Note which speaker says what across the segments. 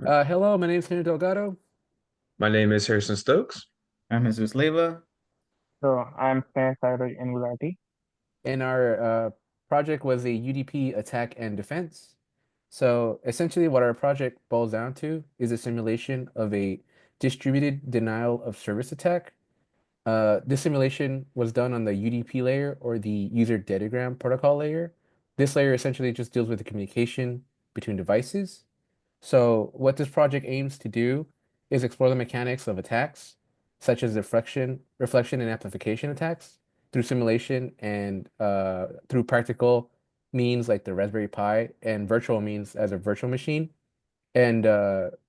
Speaker 1: Hello, my name is Henry Delgado,
Speaker 2: My name is Harrison Stokes.
Speaker 3: I'm Jesus Leva.
Speaker 4: So I'm Sneha Sairaj Engulati.
Speaker 1: and our project was a UDP attack and defense. So essentially, what our project boils down to is a simulation of a distributed denial of service attack. This simulation was done on the UDP layer or the user datagram protocol layer. This layer essentially just deals with the communication between devices. So what this project aims to do is explore the mechanics of attacks, such as reflection and amplification attacks through simulation and through practical means like the Raspberry Pi and virtual means as a virtual machine, and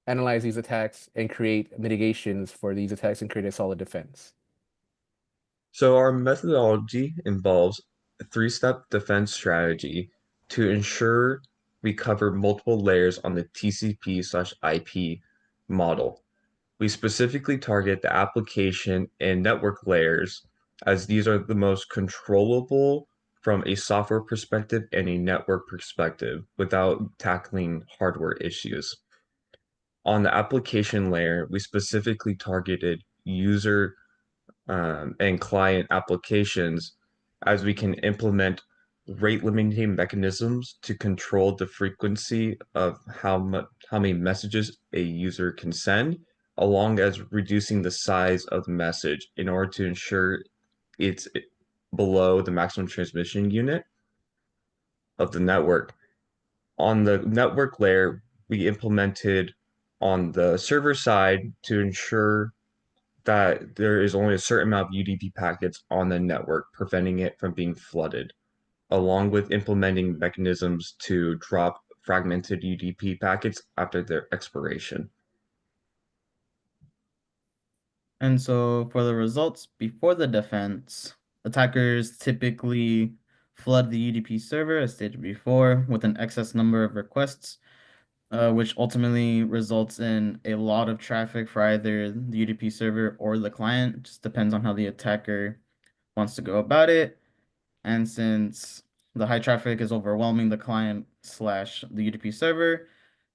Speaker 1: analyze these attacks and create mitigations for these attacks and create a solid defense.
Speaker 2: So our methodology involves a three-step defense strategy to ensure we cover multiple layers on the TCP/IP model. We specifically target the application and network layers as these are the most controllable from a software perspective and a network perspective without tackling hardware issues. On the application layer, we specifically targeted user and client applications as we can implement rate limiting mechanisms to control the frequency of how many messages a user can send, along as reducing the size of the message in order to ensure it's below the maximum transmission unit of the network. On the network layer, we implemented on the server side to ensure that there is only a certain amount of UDP packets on the network, preventing it from being flooded, along with implementing mechanisms to drop fragmented UDP packets after their expiration.
Speaker 3: And so for the results before the defense, attackers typically flood the UDP server, as stated before, with an excess number of requests, which ultimately results in a lot of traffic for either the UDP server or the client. It just depends on how the attacker wants to go about it. And since the high traffic is overwhelming the client slash the UDP server,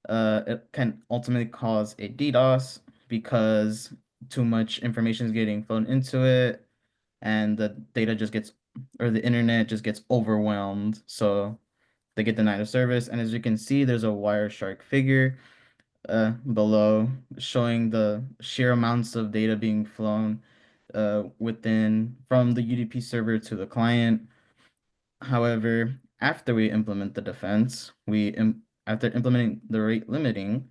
Speaker 3: it can ultimately cause a DDoS because too much information is getting flown into it and the data just gets, or the internet just gets overwhelmed. So they get denied of service. And as you can see, there's a Wireshark figure below showing the sheer amounts of data being flown within from the UDP server to the client. However, after we implement the defense, after implementing the rate limiting,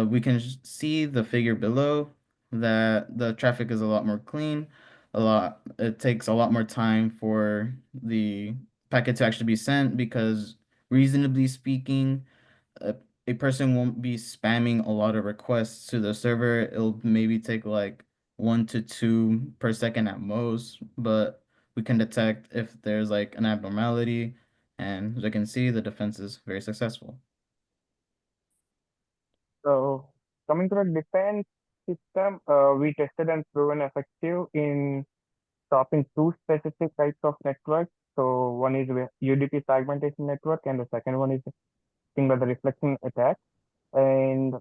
Speaker 3: we can see the figure below that the traffic is a lot more clean. It takes a lot more time for the packet to actually be sent because reasonably speaking, a, a person won't be spamming a lot of requests to the server. It'll maybe take like 1 to 2 per second at most, but we can detect if there's like an abnormality, and as you can see, the defense is very successful.
Speaker 4: So coming to the defense system, we tested and proven effective in stopping two specific types of networks. So one is UDP fragmentation network, and the second one is thing by the reflection attack. And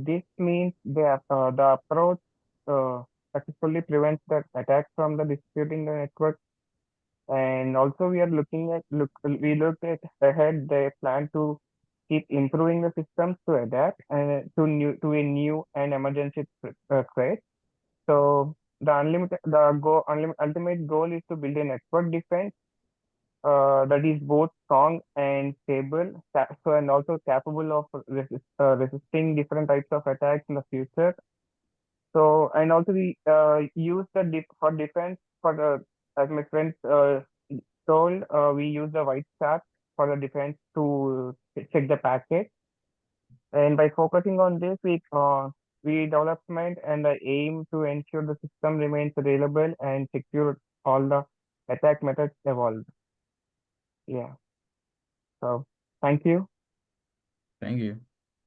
Speaker 4: this means the approach successfully prevents the attack from the distributing the network. And also we are we looked at ahead the plan to keep improving the systems to adapt and to a new and emergency threat. So ultimate goal is to build a network defense that is both strong and stable, and also capable of resisting different types of attacks in the future. So, and also we use for defense for the, as my friends told, we use the white chat for the defense to check the packet. And by focusing on this, we development and the aim to ensure the system remains reliable and secure all the attack methods evolved. Yeah. So thank you.
Speaker 3: Thank you.